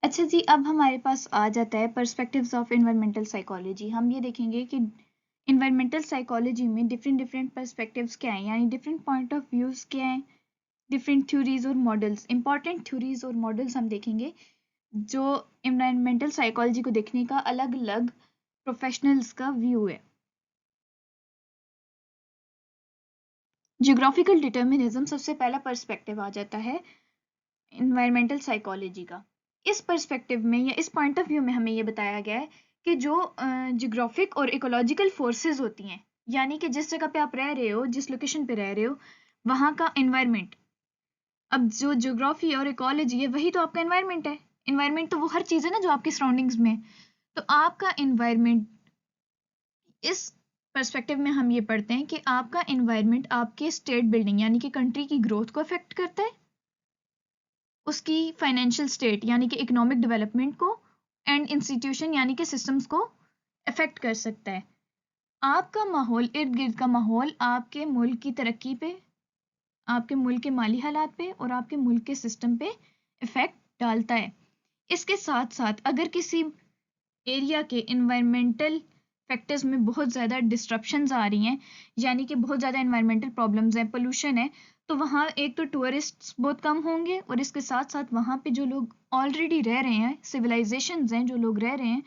अच्छा जी, अब हमारे पास आ जाता है पर्सपेक्टिव्स ऑफ एनवायरमेंटल साइकोलॉजी। हम ये देखेंगे कि एनवायरमेंटल साइकोलॉजी में डिफरेंट डिफरेंट पर्सपेक्टिव्स क्या हैं, यानी डिफरेंट पॉइंट ऑफ व्यूज क्या हैं, डिफरेंट थ्योरीज और मॉडल्स, इंपॉर्टेंट थ्योरीज और मॉडल्स हम देखेंगे जो एनवायरमेंटल साइकोलॉजी को देखने का अलग अलग प्रोफेशनल्स का व्यू है। जियोग्राफिकल डिटर्मिनिज्म सबसे पहला पर्सपेक्टिव आ जाता है एनवायरमेंटल साइकोलॉजी का। इस पर्सपेक्टिव में या इस पॉइंट ऑफ व्यू में हमें ये बताया गया है कि जो जियोग्राफिक और इकोलॉजिकल फोर्सेस होती हैं, यानी कि जिस जगह पे आप रह रहे हो, जिस लोकेशन पे रह रहे हो, वहाँ का एनवायरनमेंट, अब जो ज्योग्राफी और इकोलॉजी है वही तो आपका एनवायरनमेंट है। एनवायरनमेंट तो वो हर चीज़ है ना जो आपकी सराउंडिंग्स में है। तो आपका एनवायरनमेंट, इस पर्सपेक्टिव में हम ये पढ़ते हैं कि आपका एनवायरनमेंट आपके स्टेट बिल्डिंग यानी कि कंट्री की ग्रोथ को अफेक्ट करता है, उसकी फाइनेंशियल स्टेट यानी कि इकोनॉमिक डेवलपमेंट को, एंड इंस्टीट्यूशन यानी कि सिस्टम्स को अफेक्ट कर सकता है। आपका माहौल, इर्द गिर्द का माहौल आपके मुल्क की तरक्की पे, आपके मुल्क के माली हालात पे और आपके मुल्क के सिस्टम पे इफेक्ट डालता है। इसके साथ साथ अगर किसी एरिया के इन्वायरमेंटल फैक्टर्स में बहुत ज़्यादा डिस्ट्रप्शंस आ रही हैं, यानी कि बहुत ज़्यादा इन्वायरमेंटल प्रॉब्लम्स हैं, पोल्यूशन है, तो वहाँ एक तो टूरिस्ट बहुत कम होंगे और इसके साथ साथ वहाँ पे जो लोग ऑलरेडी रह रहे हैं, सिविलाइजेशंस हैं जो लोग रह रहे हैं,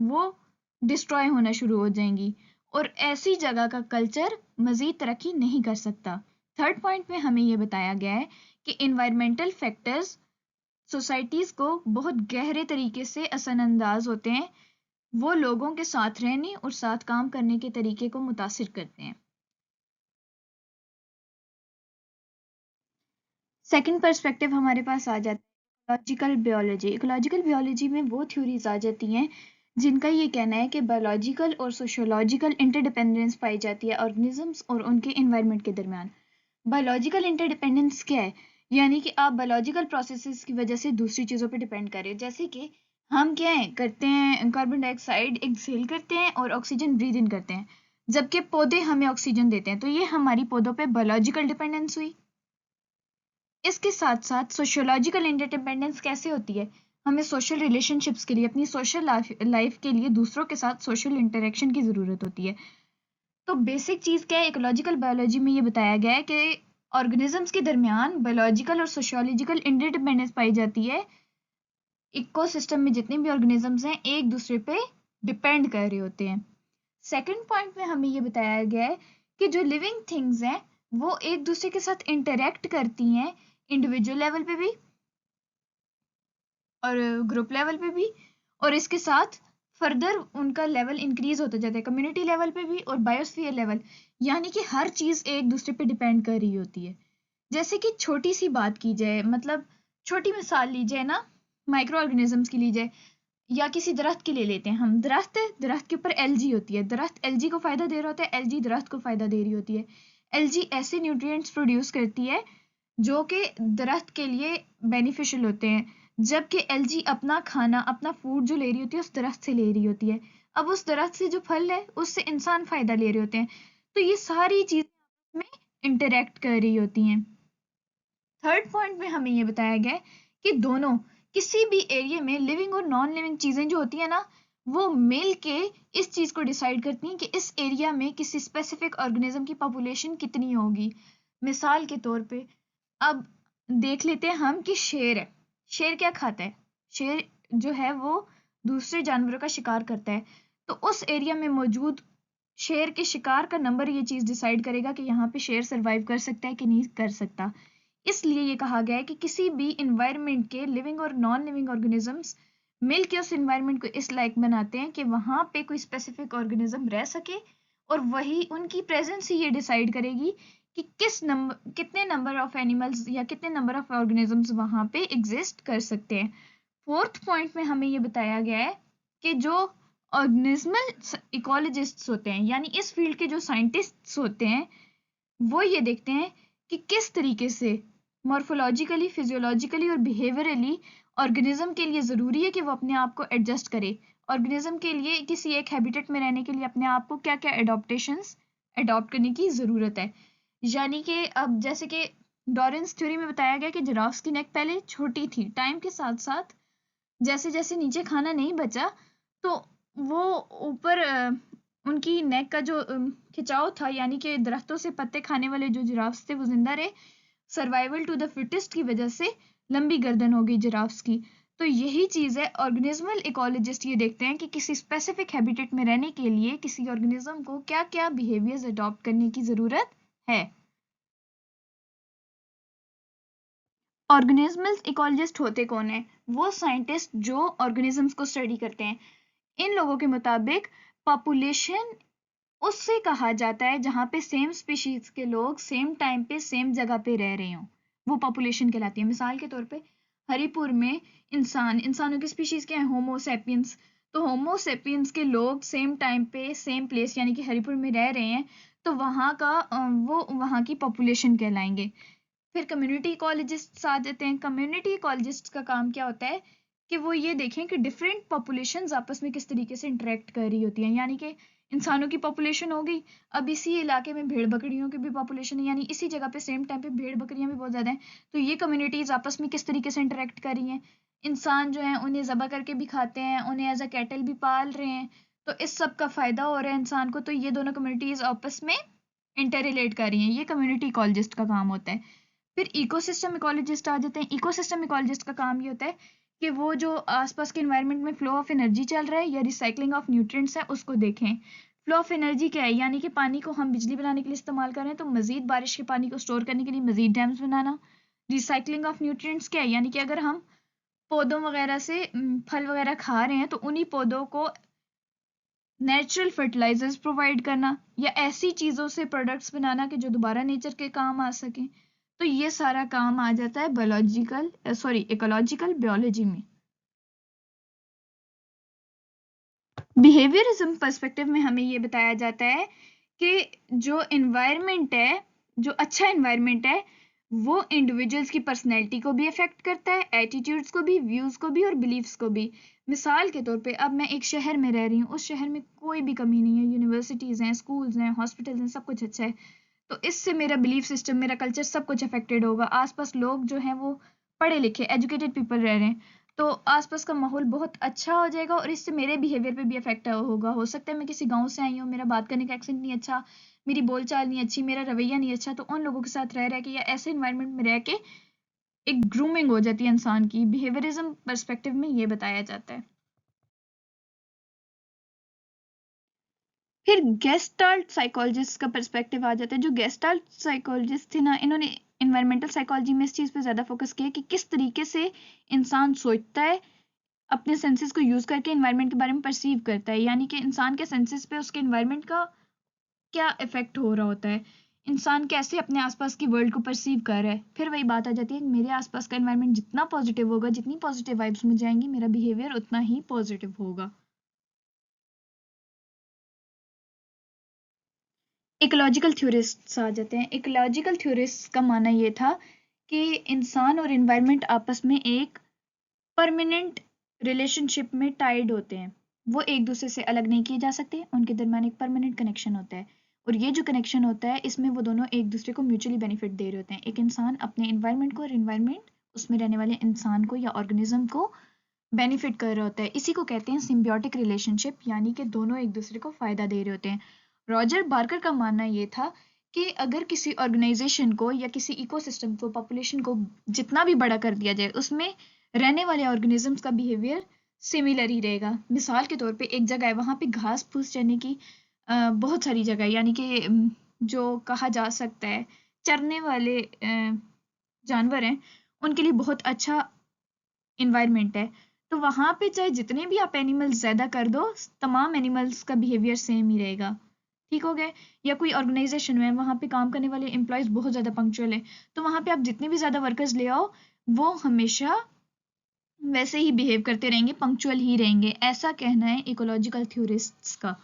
वो डिस्ट्रॉय होना शुरू हो जाएंगी और ऐसी जगह का कल्चर मज़ीद तरक्की नहीं कर सकता। थर्ड पॉइंट में हमें ये बताया गया है कि इन्वायरमेंटल फैक्टर्स सोसाइटीज़ को बहुत गहरे तरीके से असरअंदाज होते हैं, वो लोगों के साथ रहने और साथ काम करने के तरीके को मुतासिर करते हैं। सेकंड पर्सपेक्टिव हमारे पास आ जाता है इकोलॉजिकल बियोलॉजी। इकोलॉजिकल बियोलॉजी में वो थ्योरीज आ जाती हैं जिनका ये कहना है कि बायोलॉजिकल और सोशियोलॉजिकल इंटरडिपेंडेंस पाई जाती है ऑर्गेनिजम्स और उनके एनवायरनमेंट के दरमियान। बायोलॉजिकल इंटरडिपेंडेंस क्या है? यानी कि आप बायोलॉजिकल प्रोसेसेस की वजह से दूसरी चीज़ों पे डिपेंड कर रहे हो, जैसे कि हम क्या है करते हैं, कार्बन डाइऑक्साइड एक्सहेल करते हैं और ऑक्सीजन ब्रीद इन करते हैं, जबकि पौधे हमें ऑक्सीजन देते हैं, तो ये हमारी पौधों पे बायोलॉजिकल डिपेंडेंस हुई। इसके साथ साथ सोशियोलॉजिकल इंटरडिपेंडेंस कैसे होती है? हमें सोशल रिलेशनशिप्स के लिए, अपनी सोशल लाइफ के लिए दूसरों के साथ सोशल इंटरेक्शन की ज़रूरत होती है। तो बेसिक चीज़ क्या है, इकोलॉजिकल बायोलॉजी में ये बताया गया है कि ऑर्गेनिजम्स के दरमियान बायोलॉजिकल और सोशियोलॉजिकल इंटरडिपेंडेंस पाई जाती है। इकोसिस्टम में जितने भी ऑर्गेनिजम्स हैं एक दूसरे पे डिपेंड कर रहे होते हैं। सेकंड पॉइंट में हमें ये बताया गया है कि जो लिविंग थिंग्स हैं वो एक दूसरे के साथ इंटरेक्ट करती हैं, इंडिविजुअल लेवल पे भी और ग्रुप लेवल पे भी, और इसके साथ फर्दर उनका लेवल इंक्रीज होता जाता है कम्युनिटी लेवल पे भी और बायोस्फीयर लेवल, यानी कि हर चीज़ एक दूसरे पे डिपेंड कर रही होती है। जैसे कि छोटी सी बात की जाए, मतलब छोटी मिसाल ली जाए ना, माइक्रो ऑर्गेनिजम्स की ली जाए, या किसी दरख्त के ले लेते हैं हम, दरख्त है, दरख्त के ऊपर एलजी होती है, दरख्त एलजी को फायदा दे रहा होता है, एलजी दरख्त को फायदा दे रही होती है। एलजी ऐसे न्यूट्रिएंट्स प्रोड्यूस करती है जो कि दरख्त के लिए बेनिफिशियल होते हैं, जबकि एलजी अपना खाना, अपना फूड जो ले रही होती है उस दरख्त से ले रही होती है। अब उस दरख्त से जो फल है उससे इंसान फायदा ले रहे होते हैं, तो ये सारी चीजें में इंटरेक्ट कर रही होती हैं। थर्ड पॉइंट में हमें ये बताया गया है कि दोनों, किसी भी एरिया में लिविंग और नॉन लिविंग चीजें जो होती है ना, वो मिल के इस चीज को डिसाइड करती हैं कि इस एरिया में किसी स्पेसिफिक ऑर्गेनिज्म की पॉपुलेशन कितनी होगी। मिसाल के तौर पे अब देख लेते हैं हम कि शेर है, शेर क्या खाता है? शेर जो है वो दूसरे जानवरों का शिकार करता है, तो उस एरिया में मौजूद शेर के शिकार का नंबर ये चीज डिसाइड करेगा कि यहाँ पे शेर सरवाइव कर सकता है कि नहीं कर सकता। इसलिए ये कहा गया है कि किसी भी इन्वायरमेंट के लिविंग और नॉन लिविंग ऑर्गेनिजम्स मिलकर उस इन्वायरमेंट को इस लायक बनाते हैं कि वहां पे कोई स्पेसिफिक ऑर्गेनिज्म रह सके, और वही उनकी प्रेजेंस ही ये डिसाइड करेगी कि कितने नंबर ऑफ एनिमल्स या कितने नंबर ऑफ ऑर्गेनिजम्स वहां पे एग्जिस्ट कर सकते हैं। फोर्थ पॉइंट में हमें ये बताया गया है कि जो ऑर्गेनिज्मल इकोलॉजिस्ट्स होते हैं, यानी इस फील्ड के जो साइंटिस्ट्स होते हैं, वो ये देखते हैं कि किस तरीके से मॉर्फोलॉजिकली, फिजियोलॉजिकली और बिहेवियरली ऑर्गेनिज्म के लिए ज़रूरी है कि वो अपने आप को एडजस्ट करे। ऑर्गेनिज्म के लिए किसी एक हैबिटेट में रहने के लिए अपने आप को क्या क्या एडॉप्टेशंस अडॉप्ट करने की ज़रूरत है। यानी कि अब जैसे कि डॉरेंस थ्योरी में बताया गया कि जिराफ्स की नेक पहले छोटी थी, टाइम के साथ साथ जैसे जैसे नीचे खाना नहीं बचा तो वो ऊपर उनकी नेक का जो खिंचाव था, यानी कि दरख्तों से पत्ते खाने वाले जो जिराफ्स थे वो जिंदा रहे। सर्वाइवल टू द फिटेस्ट की वजह से लंबी गर्दन हो गई जिराफ्स की। तो यही चीज़ है, ऑर्गेनिज्मल इकोलॉजिस्ट ये देखते हैं कि किसी स्पेसिफिक हैबिटेट में रहने के लिए किसी ऑर्गेनिज्म को क्या क्या बिहेवियर्स अडॉप्ट करने की ज़रूरत है। ऑर्गेनिज्मल इकोलॉजिस्ट होते कौन है? वो साइंटिस्ट जो ऑर्गेनिजम्स को स्टडी करते हैं। इन लोगों के मुताबिक पॉपुलेशन उससे कहा जाता है जहाँ पे सेम स्पीशीज के लोग सेम टाइम पे सेम जगह पे रह रहे हों, वो पॉपुलेशन कहलाती है। मिसाल के तौर पे हरिपुर में इंसानों की स्पीशीज क्या है? होमोसेपियंस। तो होमोसेपियंस के लोग सेम टाइम पे सेम प्लेस यानी कि हरिपुर में रह रहे हैं, तो वहाँ का वो वहाँ की पॉपुलेशन कहलाएंगे। फिर कम्युनिटी इकोलॉजिस्ट्स आ जाते हैं। कम्युनिटी इकोलॉजिस्ट का काम क्या होता है कि वो ये देखें कि डिफरेंट पॉपुलेशंस आपस में किस तरीके से इंटरेक्ट कर रही होती हैं। यानी कि इंसानों की पॉपुलेशन हो गई, अब इसी इलाके में भेड़ बकरियों की भी पॉपुलेशन है, यानी इसी जगह पे सेम टाइम पे भेड़ बकरियां भी बहुत ज़्यादा हैं। तो ये कम्युनिटीज़ आपस में किस तरीके से इंटरेक्ट कर रही हैं। इंसान जो है उन्हें ज़बह करके भी खाते हैं, उन्हें एज अ कैटल भी पाल रहे हैं, तो इस सब का फ़ायदा हो रहा है इंसान को। तो ये दोनों कम्युनिटीज़ आपस में इंटर रिलेट कर रही हैं, ये कम्युनिटी इकोलॉजिस्ट का काम होता है। फिर इकोसिस्टम इकोलॉजिस्ट आ जाते हैं। इकोसिस्टम इकोलॉजिस्ट का काम ये होता है कि वो जो आसपास के एनवायरनमेंट में फ्लो ऑफ एनर्जी चल रहा है या रिसाइकलिंग ऑफ न्यूट्रिएंट्स है उसको देखें। फ्लो ऑफ एनर्जी क्या है? यानी कि पानी को हम बिजली बनाने के लिए इस्तेमाल कर रहे हैं, तो मजीद बारिश के पानी को स्टोर करने के लिए मजीद डैम्स बनाना। रिसाइकलिंग ऑफ न्यूट्रिएंट्स क्या है? यानी कि अगर हम पौधों वगैरह से फल वगैरह खा रहे हैं तो उन्हीं पौधों को नेचुरल फर्टिलाइजर्स प्रोवाइड करना या ऐसी चीज़ों से प्रोडक्ट्स बनाना कि जो दोबारा नेचर के काम आ सकें। तो ये सारा काम आ जाता है इकोलॉजिकल बियोलॉजी में। बिहेवियरिज्म पर्सपेक्टिव में हमें ये बताया जाता है कि जो एनवायरनमेंट है, जो अच्छा एनवायरनमेंट है, वो इंडिविजुअल्स की पर्सनैलिटी को भी अफेक्ट करता है, एटीट्यूड्स को भी, व्यूज़ को भी और बिलीव्स को भी। मिसाल के तौर पे अब मैं एक शहर में रह रही हूँ, उस शहर में कोई भी कमी नहीं है, यूनिवर्सिटीज़ हैं, स्कूल्स हैं, हॉस्पिटल्स हैं, सब कुछ अच्छा है। तो इससे मेरा बिलीफ सिस्टम, मेरा कल्चर सब कुछ अफेक्टेड होगा। आसपास लोग जो हैं वो पढ़े लिखे एजुकेटेड पीपल रह रहे हैं, तो आसपास का माहौल बहुत अच्छा हो जाएगा और इससे मेरे बिहेवियर पे भी इफेक्ट होगा। हो सकता है मैं किसी गांव से आई हूँ, मेरा बात करने का एक्सेंट नहीं अच्छा, मेरी बोलचाल नहीं अच्छी, मेरा रवैया नहीं अच्छा, तो उन लोगों के साथ रह के या ऐसे इन्वायरमेंट में रह के एक ग्रूमिंग हो जाती है इंसान की। बिहेवियरिज्म पर्सपेक्टिव में ये बताया जाता है। फिर गेस्टाल्ट साइकोलॉजिस्ट का पर्सपेक्टिव आ जाता है। जो गेस्टाल्ट साइकोलॉजिस्ट थे ना, इन्होंने इन्वायरमेंटल साइकोलॉजी में इस चीज़ पे ज़्यादा फोकस किया कि किस तरीके से इंसान सोचता है, अपने सेंसेस को यूज़ करके इन्वायरमेंट के बारे में परसीव करता है। यानी कि इंसान के सेंसेस पे उसके इन्वायरमेंट का क्या इफेक्ट हो रहा होता है, इंसान कैसे अपने आसपास की वर्ल्ड को परसीव कर रहा है। फिर वही बात आ जाती है कि मेरे आसपास का इन्वायरमेंट जितना पॉजिटिव होगा, जितनी पॉजिटिव वाइब्स मुझे आएंगी, मेरा बिहेवियर उतना ही पॉजिटिव होगा। इकोलॉजिकल थ्योरिस्ट्स आ जाते हैं। इकोलॉजिकल थ्योरिस्ट्स का मानना ये था कि इंसान और इन्वायरमेंट आपस में एक परमानेंट रिलेशनशिप में टाइड होते हैं, वो एक दूसरे से अलग नहीं किए जा सकते, उनके दरमियान एक परमानेंट कनेक्शन होता है। और ये जो कनेक्शन होता है इसमें वो दोनों एक दूसरे को म्यूचुअली बेनिफिट दे रहे होते हैं। एक इंसान अपने इन्वायरमेंट को और इन्वायरमेंट उसमें रहने वाले इंसान को या ऑर्गेनिज्म को बेनिफिट कर रहा होता है। इसी को कहते हैं सिम्बियोटिक रिलेशनशिप, यानी कि दोनों एक दूसरे को फायदा दे रहे होते हैं। रॉजर बार्कर का मानना ये था कि अगर किसी ऑर्गेनाइजेशन को या किसी इकोसिस्टम को, पॉपुलेशन को जितना भी बड़ा कर दिया जाए, उसमें रहने वाले ऑर्गेनिजम्स का बिहेवियर सिमिलर ही रहेगा। मिसाल के तौर पे एक जगह है, वहाँ पे घास फूस चरने की बहुत सारी जगह है, यानी कि जो कहा जा सकता है चरने वाले जानवर हैं, उनके लिए बहुत अच्छा इन्वायरमेंट है। तो वहाँ पे चाहे जितने भी आप एनिमल्स ज़्यादा कर दो, तमाम एनिमल्स का बिहेवियर सेम ही रहेगा। ठीक हो गया? या कोई ऑर्गेनाइजेशन में वहाँ पे काम करने वाले एम्प्लॉयज़ बहुत ज़्यादा पंक्चुअल है, तो वहाँ पे आप जितने भी ज़्यादा वर्कर्स ले आओ, वो हमेशा वैसे ही बिहेव करते रहेंगे, पंक्चुअल ही रहेंगे। ऐसा कहना है इकोलॉजिकल थ्योरिस्ट्स का।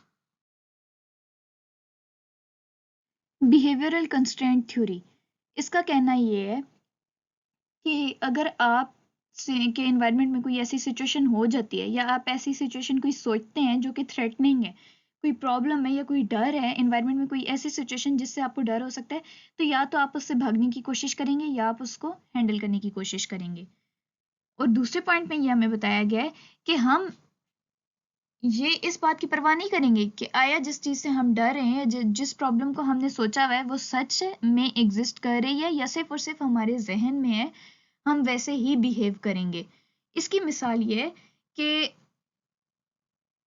बिहेवियरल कंस्ट्रेंट थ्योरी, इसका कहना ये है कि अगर आप से के एनवायरनमेंट में कोई ऐसी सिचुएशन हो जाती है या आप ऐसी सिचुएशन कोई सोचते हैं जो कि थ्रेटनिंग है, कोई प्रॉब्लम है या कोई डर है, एनवायरनमेंट में कोई ऐसी सिचुएशन जिससे आपको डर हो सकता है, तो या तो आप उससे भागने की कोशिश करेंगे या आप उसको हैंडल करने की कोशिश करेंगे। और दूसरे पॉइंट में ये हमें बताया गया है कि हम ये इस बात की परवाह नहीं करेंगे कि आया जिस चीज़ से हम डर रहे हैं, जिस प्रॉब्लम को हमने सोचा हुआ है वो सच में एग्जिस्ट कर रही है या सिर्फ और सिर्फ हमारे जहन में है, हम वैसे ही बिहेव करेंगे। इसकी मिसाल ये है कि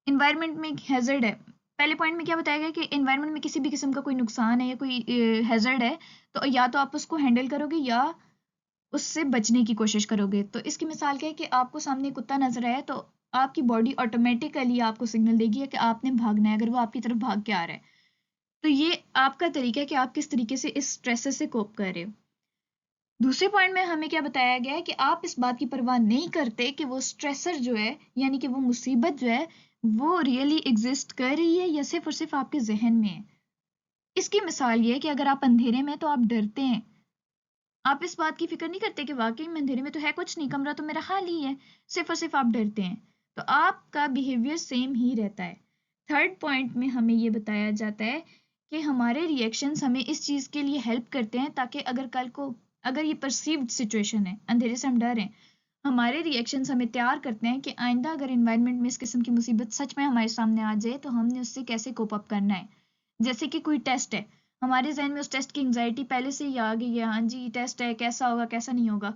इन्वायरमेंट में एक हैजर्ड है। पहले पॉइंट में क्या बताया गया कि इन्वायरमेंट में किसी भी किस्म का कोई नुकसान है या कोई हैजर्ड है, तो या तो आप उसको हैंडल करोगे या उससे बचने की कोशिश करोगे। तो इसकी मिसाल क्या है कि आपको सामने कुत्ता नजर आया तो आपकी बॉडी ऑटोमेटिकली आपको सिग्नल देगी कि आपने भागना है, अगर वो आपकी तरफ भाग के आ रहा है। तो ये आपका तरीका है कि आप किस तरीके से इस स्ट्रेस से कोप कर रहे हो। दूसरे पॉइंट में हमें क्या बताया गया है कि आप इस बात की परवाह नहीं करते कि वो स्ट्रेसर जो है, यानी कि वो मुसीबत जो है, वो रियली एग्जिस्ट कर रही है या सिर्फ और सिर्फ आपके जहन में है। इसकी मिसाल ये है कि अगर आप अंधेरे में तो आप डरते हैं, आप इस बात की फिक्र नहीं करते कि वाकई में अंधेरे में तो है कुछ नहीं, कमरा तो मेरा खाली है, सिर्फ और सिर्फ आप डरते हैं। तो आपका बिहेवियर सेम ही रहता है। थर्ड पॉइंट में हमें ये बताया जाता है कि हमारे रिएक्शंस हमें इस चीज़ के लिए हेल्प करते हैं ताकि अगर कल को, अगर ये परसीव्ड सिचुएशन है, अंधेरे से हम डर हैं, हमारे रिएक्शंस हमें तैयार करते हैं कि आइंदा अगर इन्वायरमेंट में इस किस्म की मुसीबत सच में हमारे सामने आ जाए तो हमने उससे कैसे कोप अप करना है। जैसे कि कोई टेस्ट है, हमारे जहन में उस टेस्ट की एंजाइटी पहले से ही आ गई है, हाँ जी टेस्ट है, कैसा होगा कैसा नहीं होगा।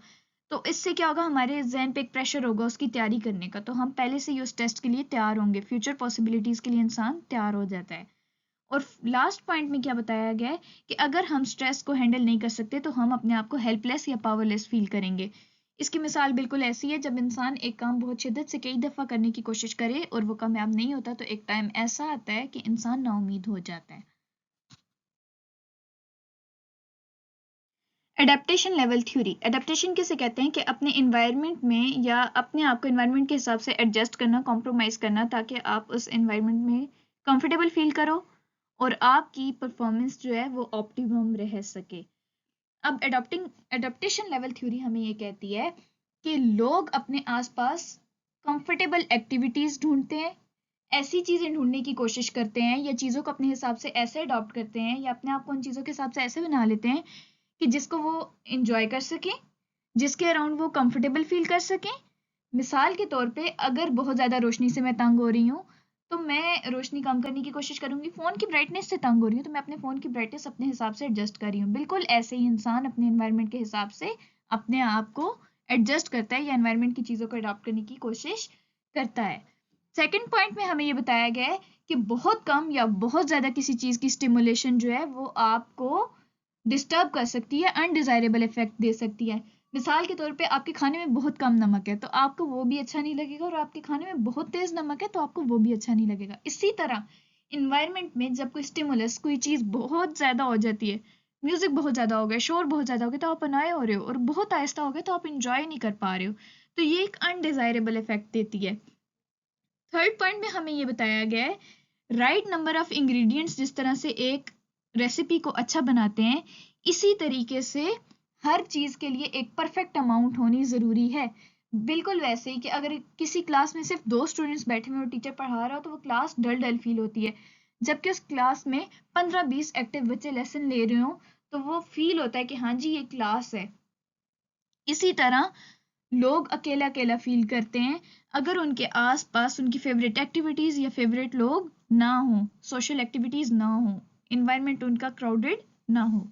तो इससे क्या होगा, हमारे जहन पे एक प्रेशर होगा उसकी तैयारी करने का, तो हम पहले से ही उस टेस्ट के लिए तैयार होंगे, फ्यूचर पॉसिबिलिटीज के लिए इंसान तैयार हो जाता है। और लास्ट पॉइंट में क्या बताया गया है कि अगर हम स्ट्रेस को हैंडल नहीं कर सकते तो हम अपने आप को हेल्पलेस या पावरलेस फील करेंगे। इसकी मिसाल बिल्कुल ऐसी है, जब इंसान एक काम बहुत शिद्दत से कई दफ़ा करने की कोशिश करे और वो कामयाब नहीं होता तो एक टाइम ऐसा आता है कि इंसान नाउमीद हो जाता है। Adaptation level theory. एडेप्टेशन किसे कहते हैं कि अपने इन्वायरमेंट में या अपने आप को इन्वायरमेंट के हिसाब से एडजस्ट करना, कॉम्प्रोमाइज़ करना, ताकि आप उस इन्वायरमेंट में कंफर्टेबल फील करो और आपकी परफॉर्मेंस जो है वो ऑप्टिमम रह सके। अब एडेप्टेशन लेवल थ्योरी हमें ये कहती है कि लोग अपने आसपास कंफर्टेबल एक्टिविटीज़ ढूंढते हैं, ऐसी चीज़ें ढूंढने की कोशिश करते हैं या चीज़ों को अपने हिसाब से ऐसे अडॉप्ट करते हैं या अपने आप को उन चीज़ों के हिसाब से ऐसे बना लेते हैं कि जिसको वो इंजॉय कर सकें, जिसके अराउंड वो कंफर्टेबल फील कर सकें। मिसाल के तौर पे अगर बहुत ज़्यादा रोशनी से मैं तंग हो रही हूँ तो मैं रोशनी कम करने की कोशिश करूंगी, फ़ोन की ब्राइटनेस से तंग हो रही हूँ तो मैं अपने फ़ोन की ब्राइटनेस अपने हिसाब से एडजस्ट कर रही हूँ। बिल्कुल ऐसे ही इंसान अपने इन्वायरमेंट के हिसाब से अपने आप को एडजस्ट करता है या इन्वायरमेंट की चीज़ों को अडॉप्ट करने की कोशिश करता है। सेकंड पॉइंट में हमें ये बताया गया है कि बहुत कम या बहुत ज़्यादा किसी चीज़ की स्टिमुलेशन जो है वो आपको डिस्टर्ब कर सकती है, अनडिजायरेबल इफेक्ट दे सकती है। मिसाल के तौर पे आपके खाने में बहुत कम नमक है तो आपको वो भी अच्छा नहीं लगेगा, और आपके खाने में बहुत तेज नमक है तो आपको वो भी अच्छा नहीं लगेगा। इसी तरह इन्वायरमेंट में जब कोई स्टिमुलस, कोई चीज़ बहुत ज़्यादा हो जाती है, म्यूजिक बहुत ज़्यादा हो गया, शोर बहुत ज़्यादा हो गया तो आप अनॉय हो रहे हो, और बहुत आहिस्ता हो गया तो आप इंजॉय नहीं कर पा रहे हो, तो ये एक अनडिजायरेबल इफेक्ट देती है। थर्ड पॉइंट में हमें ये बताया गया है, राइट नंबर ऑफ इंग्रेडिएंट्स जिस तरह से एक रेसिपी को अच्छा बनाते हैं, इसी तरीके से हर चीज़ के लिए एक परफेक्ट अमाउंट होनी ज़रूरी है। बिल्कुल वैसे ही कि अगर किसी क्लास में सिर्फ 2 स्टूडेंट्स बैठे हुए और टीचर पढ़ा रहा हो तो वो क्लास डल डल फील होती है, जबकि उस क्लास में 15-20 एक्टिव बच्चे लेसन ले रहे हो तो वो फील होता है कि हाँ जी ये क्लास है। इसी तरह लोग अकेला अकेला फील करते हैं अगर उनके आसपास उनकी फेवरेट एक्टिविटीज या फेवरेट लोग ना हो, सोशल एक्टिविटीज ना हो, इन्वायरमेंट उनका क्राउडेड ना हो।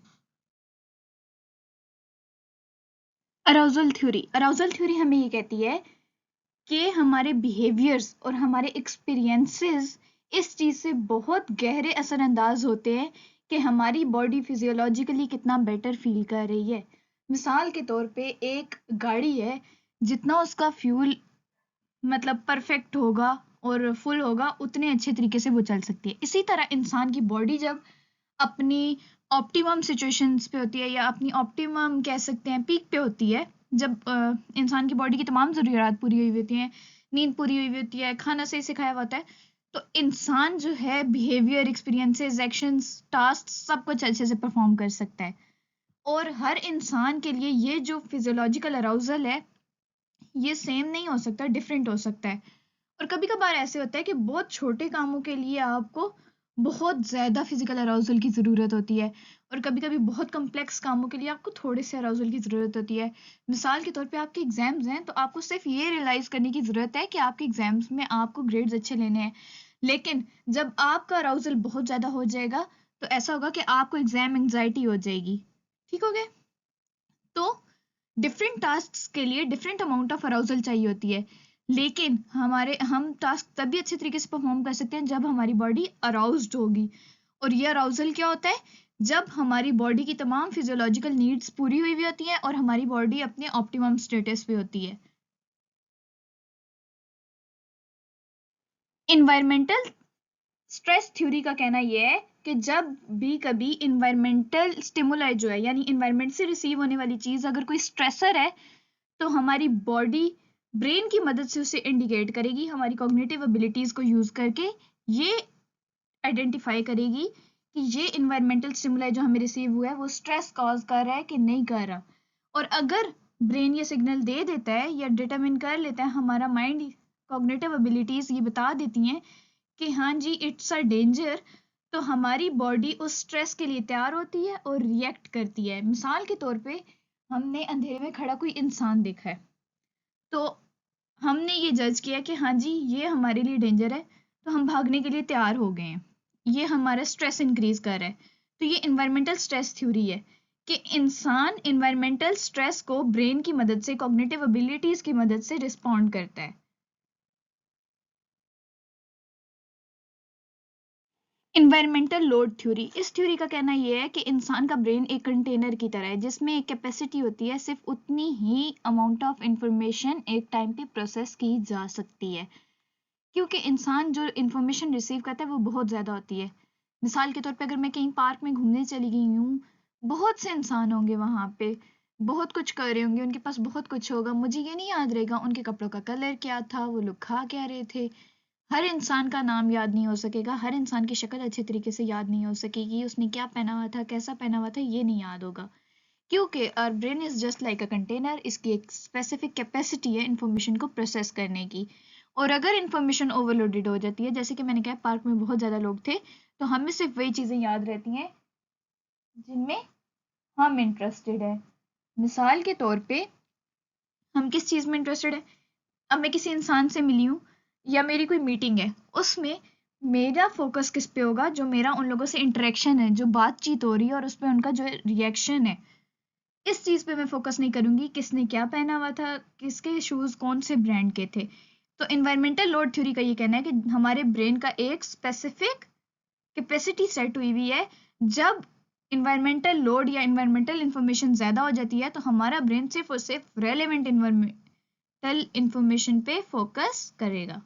अराउजल थ्योरी हमें ये कहती है कि हमारे बिहेवियर्स और हमारे एक्सपीरियंसेस इस चीज़ से बहुत गहरे असरअंदाज होते हैं कि हमारी बॉडी फिजियोलॉजिकली कितना बेटर फील कर रही है। मिसाल के तौर पे एक गाड़ी है, जितना उसका फ्यूल मतलब परफेक्ट होगा और फुल होगा उतने अच्छे तरीके से वो चल सकती है। इसी तरह इंसान की बॉडी जब अपनी ऑप्टिमम सिचुएशंस पे होती है या अपनी ऑप्टिमम कह सकते हैं पीक पे होती है, जब इंसान की बॉडी की तमाम ज़रूरियात पूरी हुई होती हैं, नींद पूरी हुई होती है, खाना सही से खाया हुआ होता है, तो इंसान जो है बिहेवियर, एक्सपीरियंसेस, एक्शंस, टास्क सब कुछ अच्छे से परफॉर्म कर सकता है। और हर इंसान के लिए ये जो फिजियोलॉजिकल अराउजल है ये सेम नहीं हो सकता, डिफरेंट हो सकता है। और कभी कभार ऐसे होता है कि बहुत छोटे कामों के लिए आपको बहुत ज़्यादा फिजिकल अराउजल की ज़रूरत होती है, और कभी कभी बहुत कम्प्लेक्स कामों के लिए आपको थोड़े से अराउजल की ज़रूरत होती है। मिसाल के तौर पे आपके एग्जाम्स हैं, तो आपको सिर्फ ये रियलाइज़ करने की ज़रूरत है कि आपके एग्जाम्स में आपको ग्रेड्स अच्छे लेने हैं। लेकिन जब आपका अराउजल बहुत ज़्यादा हो जाएगा, तो ऐसा होगा कि आपको एग्जाम एंग्जाइटी हो जाएगी। ठीक हो गया? तो डिफरेंट टास्क के लिए डिफरेंट अमाउंट ऑफ अराउजल चाहिए होती है, लेकिन हम टास्क तभी अच्छे तरीके से परफॉर्म कर सकते हैं जब हमारी बॉडी अराउज्ड होगी। और ये अराउजल क्या होता है? जब हमारी बॉडी की तमाम फिजियोलॉजिकल नीड्स पूरी हुई हुई होती हैं और हमारी बॉडी अपने ऑप्टिमम स्टेटस पे होती है। इन्वायरमेंटल स्ट्रेस थ्योरी का कहना यह है कि जब भी कभी इन्वायरमेंटल स्टिमुलाई जो है, यानी इन्वायरमेंट से रिसीव होने वाली चीज अगर कोई स्ट्रेसर है, तो हमारी बॉडी ब्रेन की मदद से उसे इंडिकेट करेगी, हमारी कॉग्निटिव एबिलिटीज को यूज करके ये आइडेंटिफाई करेगी कि ये इन्वायरमेंटल स्टिमुलाई जो हमें रिसीव हुआ है वो स्ट्रेस कॉज कर रहा है कि नहीं कर रहा। और अगर ब्रेन ये सिग्नल दे देता है या डिटरमिन कर लेता है, हमारा माइंड कॉग्निटिव एबिलिटीज ये बता देती हैं कि हाँ जी इट्स अ डेंजर, तो हमारी बॉडी उस स्ट्रेस के लिए तैयार होती है और रिएक्ट करती है। मिसाल के तौर पे हमने अंधेरे में खड़ा कोई इंसान देखा है, तो हमने ये जज किया कि हाँ जी ये हमारे लिए डेंजर है, तो हम भागने के लिए तैयार हो गए हैं। ये हमारा स्ट्रेस इंक्रीज कर रहा है। तो ये इन्वायरमेंटल स्ट्रेस थ्योरी है कि इंसान इन्वायरमेंटल स्ट्रेस को ब्रेन की मदद से, कॉग्निटिव एबिलिटीज की मदद से रिस्पॉन्ड करता है। इन्वायरमेंटल लोड थ्योरी, इस थ्योरी का कहना यह है कि इंसान का ब्रेन एक कंटेनर की तरह है जिसमें एक कैपेसिटी होती है, सिर्फ उतनी ही अमाउंट ऑफ इंफॉर्मेशन एक टाइम पे प्रोसेस की जा सकती है, क्योंकि इंसान जो इंफॉर्मेशन रिसीव करता है वो बहुत ज़्यादा होती है। मिसाल के तौर पे अगर मैं कहीं पार्क में घूमने चली गई हूँ, बहुत से इंसान होंगे वहाँ पे, बहुत कुछ कर रहे होंगे, उनके पास बहुत कुछ होगा, मुझे ये नहीं याद रहेगा उनके कपड़ों का कलर क्या था, वो लोग खा क्या रहे थे। हर इंसान का नाम याद नहीं हो सकेगा, हर इंसान की शक्ल अच्छे तरीके से याद नहीं हो सकेगी, उसने क्या पहना हुआ था, कैसा पहना हुआ था, ये नहीं याद होगा, क्योंकि our brain is just like a container. इसकी एक स्पेसिफिक कैपेसिटी है इंफॉर्मेशन को प्रोसेस करने की। और अगर इंफॉर्मेशन ओवरलोडेड हो जाती है, जैसे कि मैंने कहा पार्क में बहुत ज़्यादा लोग थे, तो हमें सिर्फ वही चीज़ें याद रहती हैं जिनमें हम इंटरेस्टेड है। मिसाल के तौर पे हम किस चीज़ में इंटरेस्टेड है, अब मैं किसी इंसान से मिली हूँ या मेरी कोई मीटिंग है, उसमें मेरा फोकस किस पे होगा, जो मेरा उन लोगों से इंटरेक्शन है, जो बातचीत हो रही है और उस पर उनका जो रिएक्शन है, इस चीज पे मैं फोकस नहीं करूंगी किसने क्या पहना हुआ था, किसके शूज कौन से ब्रांड के थे। तो इन्वायरमेंटल लोड थ्योरी का ये कहना है कि हमारे ब्रेन का एक स्पेसिफिक कैपेसिटी सेट हुई हुई है, जब इन्वायरमेंटल लोड या इन्वायरमेंटल इंफॉर्मेशन ज्यादा हो जाती है, तो हमारा ब्रेन सिर्फ और सिर्फ रेलेवेंट इन्वायरमेंटल इंफॉर्मेशन पे फोकस करेगा।